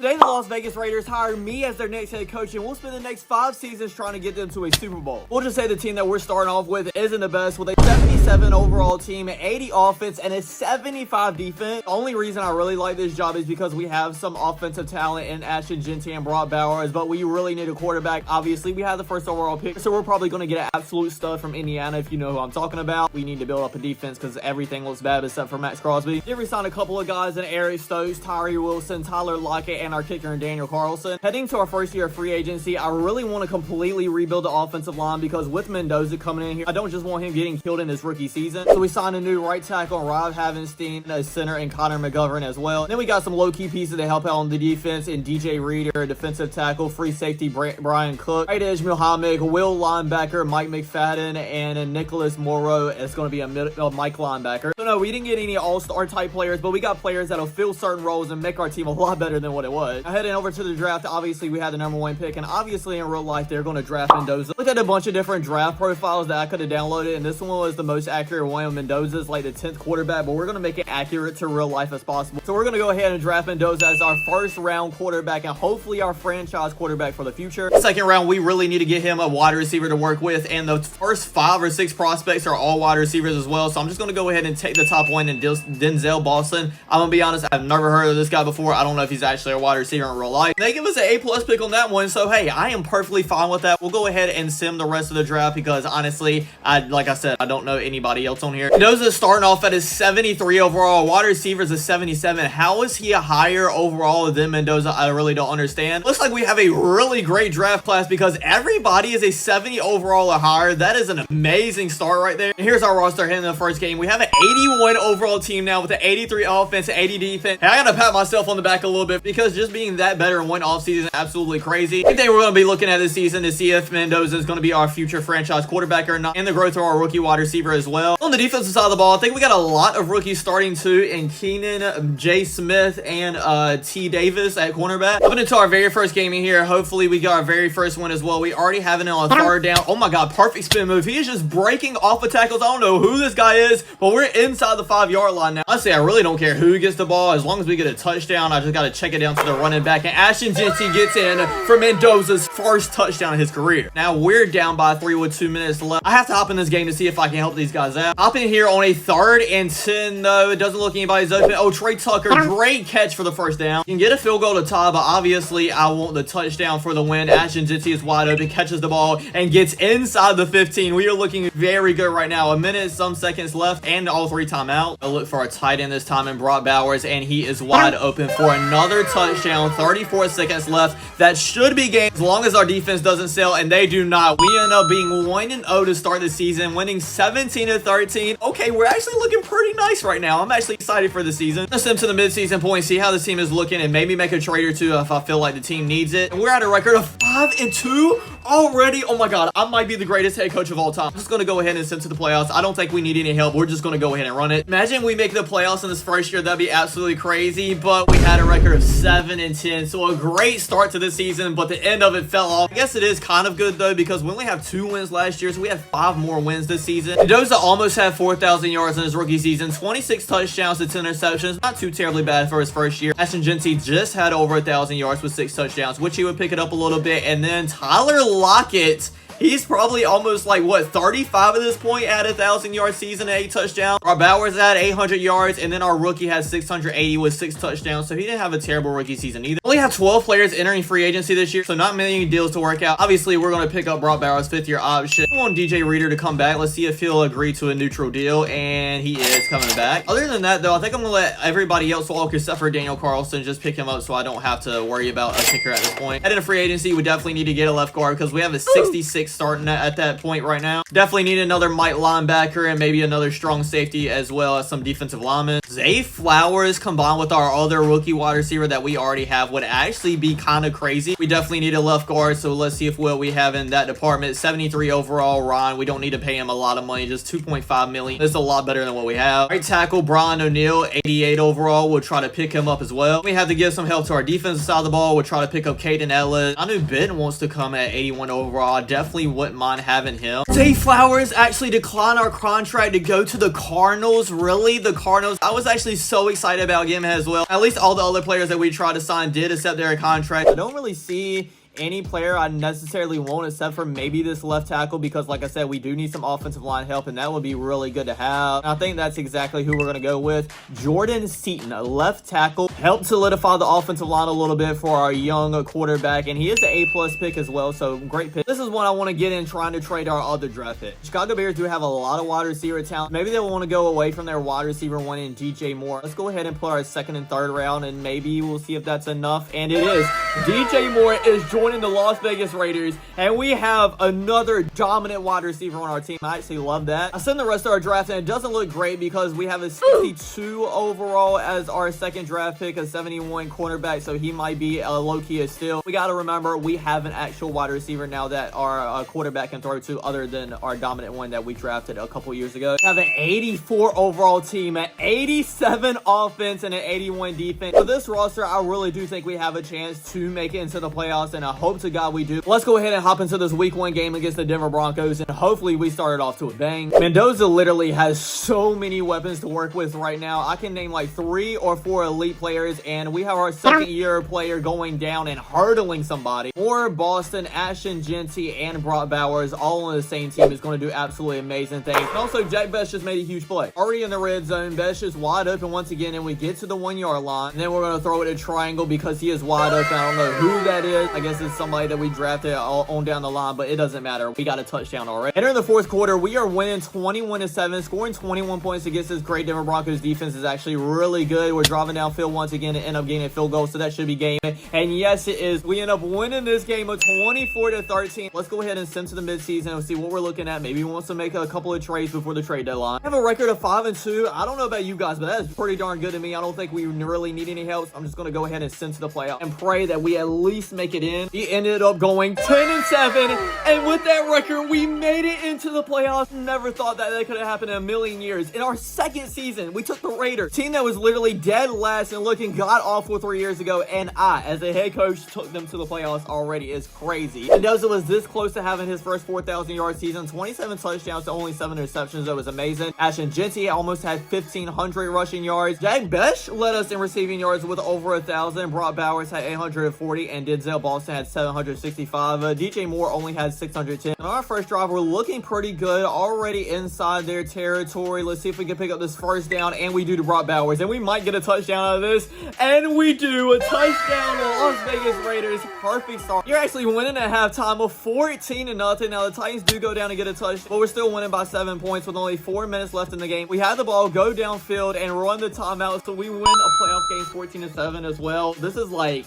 Today, the Las Vegas Raiders hired me as their next head coach, and we'll spend the next 5 seasons trying to get them to a Super Bowl. We'll just say the team that we're starting off with isn't the best, with a 77 overall team, 80 offense, and a 75 defense. The only reason I really like this job is because we have some offensive talent in Ashton Jeanty and Brock Bowers, but we really need a quarterback. Obviously, we have the first overall pick, so we're probably going to get an absolute stud from Indiana, if you know who I'm talking about. We need to build up a defense because everything looks bad except for Max Crosby. Did resign a couple of guys in Eric Stokes, Tyree Wilson, Tyler Lockett, and our kicker in Daniel Carlson. Heading to our first year of free agency, I really want to completely rebuild the offensive line because with Mendoza coming in here, I don't just want him getting killed in his rookie season. So we signed a new right tackle, Rob Havenstein, a center, and Connor McGovern as well. And then we got some low-key pieces to help out on the defense in DJ Reader, defensive tackle, free safety Brian Cook, right edge Muhammad, will linebacker Mike McFadden, and Nicholas Morrow. It's going to be a Mike linebacker. So no, we didn't get any all-star type players, but we got players that'll fill certain roles and make our team a lot better than what it was. Heading over to the draft, obviously we had the #1 pick, and obviously in real life they're going to draft Mendoza. Looked at a bunch of different draft profiles that I could have downloaded, and this one was the most accurate one. Mendoza's like the 10th quarterback, but we're going to make it accurate to real life as possible. So we're going to go ahead and draft Mendoza as our first round quarterback and hopefully our franchise quarterback for the future. Second round, we really need to get him a wide receiver to work with, and the first 5 or 6 prospects are all wide receivers as well. So I'm just going to go ahead and take the top one in Denzel Boston. I'm going to be honest, I've never heard of this guy before. I don't know if he's actually a wide receiver in real life. They give us an A+ pick on that one, so hey, I am perfectly fine with that. We'll go ahead and sim the rest of the draft because honestly, like I said, I don't know anybody else on here. Mendoza starting off at his 73 overall, wide receivers is 77. How is he a higher overall than Mendoza? I really don't understand. Looks like we have a really great draft class because everybody is a 70 overall or higher. That is an amazing start right there. And here's our roster heading in the first game. We have an 81 overall team now with an 83 offense, 80 defense. And I gotta pat myself on the back a little bit because just being that better in one offseason is absolutely crazy. I think we're going to be looking at this season to see if Mendoza is going to be our future franchise quarterback or not, and the growth of our rookie wide receiver as well. On the defensive side of the ball, I think we got a lot of rookies starting too in Keenan, Jay Smith, and T. Davis at cornerback. Up into our very first game in here. Hopefully we got our very first one as well. We already have it on a third down. Oh my god, perfect spin move. He is just breaking off of tackles. I don't know who this guy is, but we're inside the 5-yard line now. Honestly, I really don't care who gets the ball. As long as we get a touchdown, I just got to check it down to the running back. And Ashton Jeanty gets in for Mendoza's first touchdown of his career. Now we're down by 3 with 2 minutes left. I have to hop in this game to see if I can help these guys out. Hop in here on a 3rd and 10 though. It doesn't look anybody's open. Oh, Trey Tucker, great catch for the first down. You can get a field goal to tie, but obviously I want the touchdown for the win. Ashton Jeanty is wide open, catches the ball, and gets inside the 15. We are looking very good right now. 1 minute, some seconds left, and all 3 timeout. I'll look for a tight end this time in Brock Bowers, and he is wide open for another touchdown. 34 seconds left. That should be game as long as our defense doesn't sell, and they do not. We end up being 1-0 to start the season, winning 17-13. Okay, we're actually looking pretty nice right now. I'm actually excited for the season. Let's sim to the midseason point, see how the team is looking, and maybe make a trade or two if I feel like the team needs it. And we're at a record of 5-2 already. Oh my god, I might be the greatest head coach of all time. I'm just gonna go ahead and sim to the playoffs. I don't think we need any help. We're just gonna go ahead and run it. Imagine we make the playoffs in this first year. That'd be absolutely crazy, but we had a record of 7-10, so a great start to the season, but the end of it fell off. I guess it is kind of good though because we only have 2 wins last year, so we have 5 more wins this season. Mendoza almost had 4,000 yards in his rookie season, 26 touchdowns to 10 interceptions. Not too terribly bad for his first year. Ashton Jeanty just had over 1,000 yards with 6 touchdowns, which he would pick it up a little bit. And then Tyler Lockett, he's probably almost like, what, 35 at this point at 1,000-yard season and 8 touchdowns. Our Bowers had 800 yards, and then our rookie has 680 with 6 touchdowns, so he didn't have a terrible rookie season either. We only have 12 players entering free agency this year, so not many deals to work out. Obviously, we're going to pick up Brock Bowers' 5th-year option. I want DJ Reader to come back. Let's see if he'll agree to a neutral deal, and he is coming back. Other than that, though, I think I'm going to let everybody else walk except for Daniel Carlson. Just pick him up so I don't have to worry about a kicker at this point. Heading to free agency, we definitely need to get a left guard because we have a 66 starting at that point right now. Definitely need another Mike linebacker and maybe another strong safety as well as some defensive linemen. Zay Flowers combined with our other rookie wide receiver that we already have would actually be kind of crazy. We definitely need a left guard, so let's see if what we have in that department. 73 overall, Ron. We don't need to pay him a lot of money, just 2.5 million. This is a lot better than what we have. Right tackle Brian O'Neill, 88 overall. We'll try to pick him up as well. We have to give some help to our defensive side of the ball. We'll try to pick up Caden Ellis. I knew Ben wants to come at 81 overall. I definitely definitely wouldn't mind having him. Zay Flowers actually declined our contract to go to the Cardinals. Really? The Cardinals? I was actually so excited about getting him as well. At least all the other players that we tried to sign did accept their contract. I don't really see any player I necessarily won't, except for maybe this left tackle, because like I said, we do need some offensive line help, and that would be really good to have. And I think that's exactly who we're going to go with. Jordan Seaton, a left tackle, helped solidify the offensive line a little bit for our young quarterback, and he is an A+ pick as well, so great pick. This is one I want to get in trying to trade our other draft pick. Chicago Bears do have a lot of wide receiver talent. Maybe they'll want to go away from their wide receiver one in DJ Moore. Let's go ahead and put our second and third round, and maybe we'll see if that's enough, and it is. DJ Moore is joining the Las Vegas Raiders, and we have another dominant wide receiver on our team. I actually love that. I send the rest of our draft, and it doesn't look great because we have a 62 overall as our second draft pick, a 71 cornerback, so he might be a low-key a steal. We got to remember, we have an actual wide receiver now that our quarterback can throw to, other than our dominant one that we drafted a couple years ago. We have an 84 overall team, an 87 offense, and an 81 defense. For this roster, I really do think we have a chance to make it into the playoffs, and I hope to God we do. Let's go ahead and hop into this week 1 game against the Denver Broncos, and hopefully we started off to a bang. Mendoza literally has so many weapons to work with right now. I can name like 3 or 4 elite players, and we have our second year player going down and hurdling somebody. Moore, Boston, Ashton Genty, and Brock Bowers all on the same team is going to do absolutely amazing things. And also, Jack Best just made a huge play. Already in the red zone, Best is wide open once again, and we get to the 1-yard line, and then we're going to throw it a triangle because he is wide open. I don't know who that is. I guess it's somebody that we drafted on down the line, but it doesn't matter. We got a touchdown already. Entering the fourth quarter, we are winning 21-7, scoring 21 points against this great Denver Broncos defense is actually really good. We're driving downfield once again and end up getting a field goal, so that should be game. And yes, it is. We end up winning this game of 24-13. Let's go ahead and send to the midseason and see what we're looking at. Maybe we want to make a couple of trades before the trade deadline. I have a record of 5-2. I don't know about you guys, but that is pretty darn good to me. I don't think we really need any help. So I'm just going to go ahead and send to the playoff and pray that we at least make it in. We ended up going 10-7, and with that record, we made it into the playoffs. Never thought that could have happened in a million years. In our second season, we took the Raiders, team that was literally dead last and looking god-awful 3 years ago, and I, as a head coach, took them to the playoffs already. Is crazy. Mendoza was this close to having his first 4,000-yard season, 27 touchdowns to only 7 interceptions. That was amazing. Ashton Genty almost had 1,500 rushing yards. Jack Best led us in receiving yards with over 1,000. Brock Bowers had 840, and Denzel Boston had 765. DJ Moore only had 610. On our first drive, we're looking pretty good, already inside their territory. Let's see if we can pick up this first down, and we do to Brock Bowers, and we might get a touchdown out of this, and we do. A touchdown, Las Vegas Raiders. Perfect start. You're actually winning at halftime of 14-0. Now the Titans do go down and get a touchdown, but we're still winning by 7 points with only 4 minutes left in the game. We had the ball, go downfield, and run the timeout, so we win a playoff game 14-7 as well. This is like,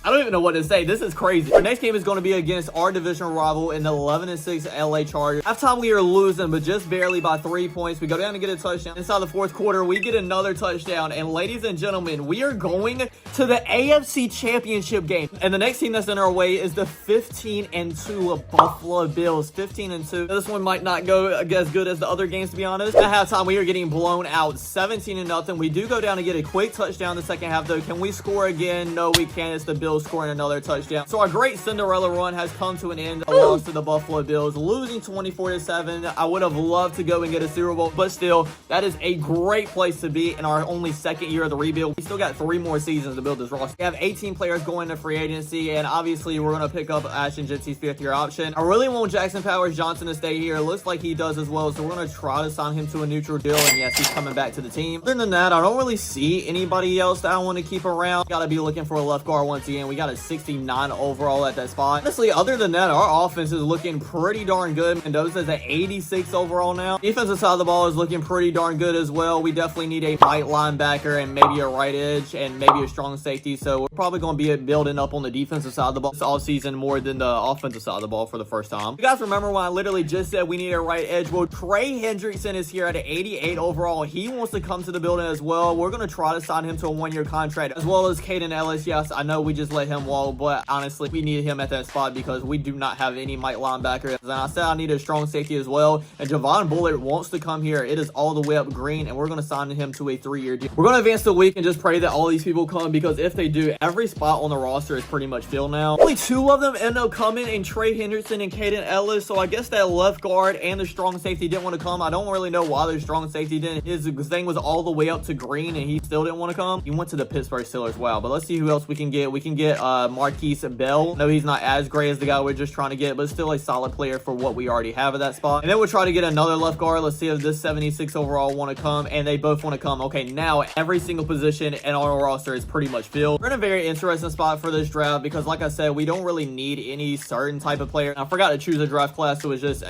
I don't even know what to say. This is crazy. Our next game is going to be against our divisional rival in the 11-6 LA Chargers. Halftime, we are losing, but just barely by 3 points. We go down and get a touchdown. Inside the fourth quarter, we get another touchdown. And ladies and gentlemen, we are going to the AFC Championship game. And the next team that's in our way is the 15-2 Buffalo Bills. 15-2. This one might not go as good as the other games, to be honest. At halftime, we are getting blown out 17-0. We do go down and get a quick touchdown in the second half, though. Can we score again? No, we can't. It's the Bills scoring another touchdown. So our great Cinderella run has come to an end. A loss to the Buffalo Bills, losing 24-7. I would have loved to go and get a Super Bowl, but still, that is a great place to be in our only second year of the rebuild. We still got 3 more seasons to build this roster. We have 18 players going to free agency, and obviously we're going to pick up Ashton Genty's 5th-year option. I really want Jackson Powers Johnson to stay here. It looks like he does as well, so we're going to try to sign him to a neutral deal, and yes, he's coming back to the team. Other than that, I don't really see anybody else that I want to keep around. Got to be looking for a left guard once again. We got a 69 overall at that spot. Honestly, other than that, our offense is looking pretty darn good. Mendoza's at 86 overall now. Defensive side of the ball is looking pretty darn good as well. We definitely need a right linebacker and maybe a right edge and maybe a strong safety. So we're probably going to be building up on the defensive side of the ball this offseason more than the offensive side of the ball for the first time. You guys remember when I literally just said we need a right edge? Well, Trey Hendrickson is here at an 88 overall. He wants to come to the building as well. We're going to try to sign him to a 1-year contract, as well as Caden Ellis. Yes, I know we just just let him walk, but honestly, we need him at that spot because we do not have any Mike linebackers. And I said I need a strong safety as well, and Javon Bullard wants to come here. It is all the way up green, and we're going to sign him to a 3-year deal. We're going to advance the week and just pray that all these people come, because if they do, every spot on the roster is pretty much filled now. Only 2 of them end up coming, and Trey Henderson and Caden Ellis, so I guess that left guard and the strong safety didn't want to come. I don't really know why the strong safety didn't. His thing was all the way up to green, and he still didn't want to come. He went to the Pittsburgh Steelers. Wow, but let's see who else we can get. We can get Marquise Bell. No, he's not as great as the guy we're just trying to get, but still a solid player for what we already have at that spot. And then we'll try to get another left guard. Let's see if this 76 overall want to come, and they both want to come. Okay, now every single position in our roster is pretty much filled. We're in a very interesting spot for this draft because, like I said, we don't really need any certain type of player. I forgot to choose a draft class, so it's just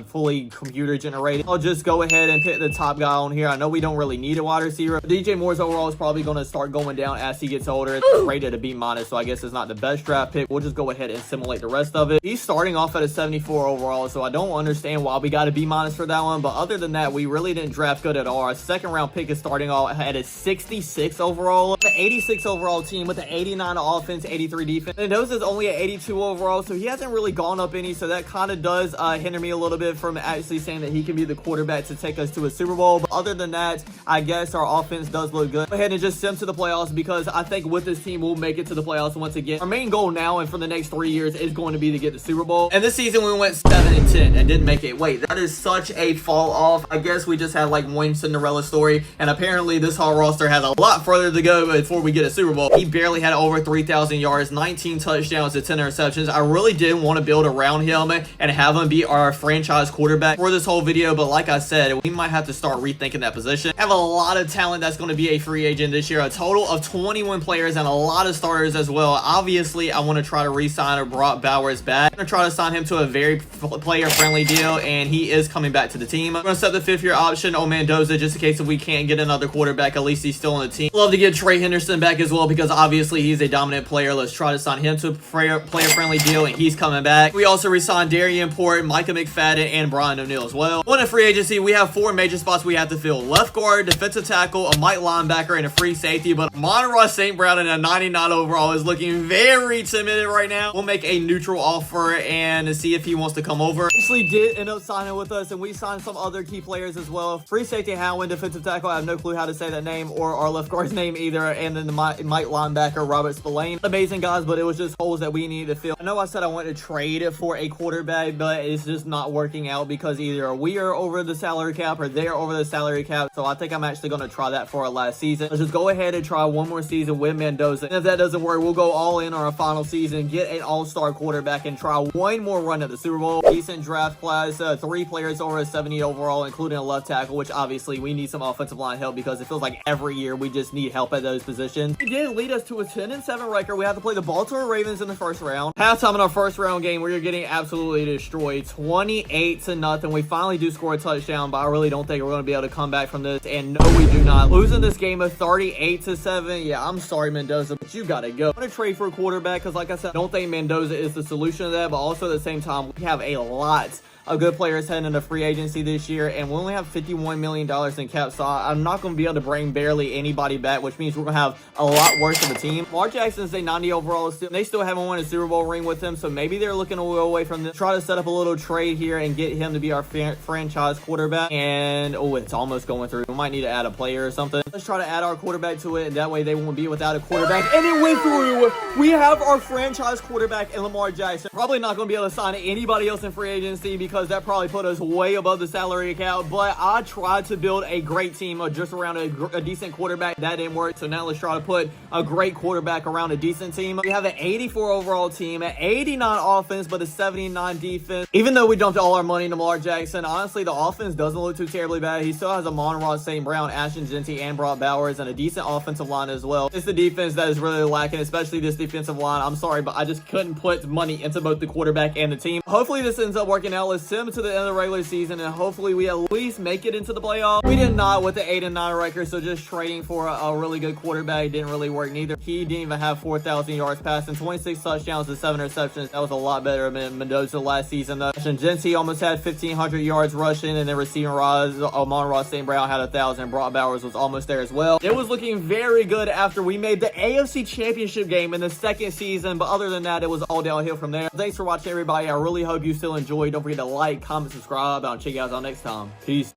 fully computer generated. I'll just go ahead and pick the top guy on here. I know we don't really need a wide receiver. DJ Moore's overall is probably going to start going down as he gets older. It's rated a B-, so I guess it's not the best draft pick. We'll just go ahead and simulate the rest of it. He's starting off at a 74 overall, so I don't understand why we got a B- for that one, but other than that, we really didn't draft good at all. Our second round pick is starting off at a 66 overall. An 86 overall team with an 89 offense, 83 defense. Mendoza is only at 82 overall, so he hasn't really gone up any, so that kind of does hinder me a little bit from actually saying that he can be the quarterback to take us to a Super Bowl. But other than that, I guess our offense does look good. Go ahead and just sim to the playoffs, because I think with this team, we'll make it to the playoffs once again. Our main goal now and for the next 3 years is going to be to get the Super Bowl. And this season, we went 7-10 and didn't make it. Wait, that is such a fall off. I guess we just had like one Cinderella story, and apparently this whole roster has a lot further to go before we get a Super Bowl. He barely had over 3,000 yards, 19 touchdowns to 10 interceptions. I really did want to build around him and have him be our franchise quarterback for this whole video, but like I said, we might have to start rethinking that position. Have a lot of talent that's going to be a free agent this year, a total of 21 players and a lot of starters as well. Obviously, I want to try to re-sign Brock Bowers back. I'm going to try to sign him to a very player-friendly deal, and he is coming back to the team. I'm going to set the 5th-year option on Mendoza just in case if we can't get another quarterback, at least he's still on the team. Love to get Trey Henderson back as well because obviously he's a dominant player. Let's try to sign him to a player-friendly deal, and he's coming back. We also re-signed Darian Port, Micah McFadden, and Brian O'Neill as well. On a free agency, we have 4 major spots we have to fill. Left guard, defensive tackle, a Mike linebacker, and a free safety, but Monroe St. Brown in a 99 overall is looking very timid right now. We'll make a neutral offer and see if he wants to come over. Actually did end up signing with us, and we signed some other key players as well. Free safety Howland, defensive tackle, I have no clue how to say that name or our left guard's name either, and then the Mike linebacker Robert Spillane. Amazing guys, but it was just holes that we needed to fill. I know I said I wanted to trade for a quarterback, but it's just not working out because either we are over the salary cap or they're over the salary cap, so I think I'm actually going to try that for our last season. Let's just go ahead and try one more season with Mendoza, and if that doesn't work, we'll go all in on our final season, get an all-star quarterback, and try one more run at the Super Bowl. Decent draft class, 3 players over a 70 overall, including a left tackle, which obviously we need some offensive line help because it feels like every year we just need help at those positions. It did lead us to a 10-7 record. We have to play the Baltimore Ravens in the first round. Halftime in our first round game, we are getting absolutely destroyed, 28-0. We finally do score a touchdown, but I really don't think we're going to be able to come back from this, and no, we do not. Losing this game of 38-7. Yeah, I'm sorry, Mendoza, but you gotta go. I'm gonna trade for a quarterback because, like I said, I don't think Mendoza is the solution to that, but also at the same time, we have a lot of good players heading into free agency this year, and we only have $51 million in cap, so I'm not going to be able to bring barely anybody back, which means we're going to have a lot worse of a team. Lamar Jackson's a 90 overall. They still haven't won a Super Bowl ring with him, so maybe they're looking away from this. Try to set up a little trade here and get him to be our franchise quarterback, and oh, it's almost going through. We might need to add a player or something. Let's try to add our quarterback to it, and that way they won't be without a quarterback, and it went through. We have our franchise quarterback in Lamar Jackson. Probably not going to be able to sign anybody else in free agency because that probably put us way above the salary cap, but I tried to build a great team just around a decent quarterback. That didn't work, so now let's try to put a great quarterback around a decent team. We have an 84 overall team, an 89 offense, but a 79 defense. Even though we dumped all our money into Lamar Jackson, honestly, the offense doesn't look too terribly bad. He still has a Monroe St. Brown, Ashton Genty, and Brock Bowers, and a decent offensive line as well. It's the defense that is really lacking, especially this defensive line. I'm sorry, but I just couldn't put money into both the quarterback and the team. Hopefully this ends up working out. Let's send them to the end of the regular season, and hopefully we at least make it into the playoffs. We did not with the 8-9 record, so just trading for a really good quarterback didn't really work neither. He didn't even have 4,000 yards passing, 26 touchdowns and 7 receptions. That was a lot better than Mendoza last season. Genty almost had 1,500 yards rushing, and then receiving Amon-Ra St. Brown had 1,000. Brock Bowers was almost there as well. It was looking very good after we made the AFC Championship game in the second season, but other than that, it was all downhill from there. Thanks for watching, everybody. I really hope you still enjoyed. Don't forget to like, comment, subscribe. I'll check you guys out next time. Peace.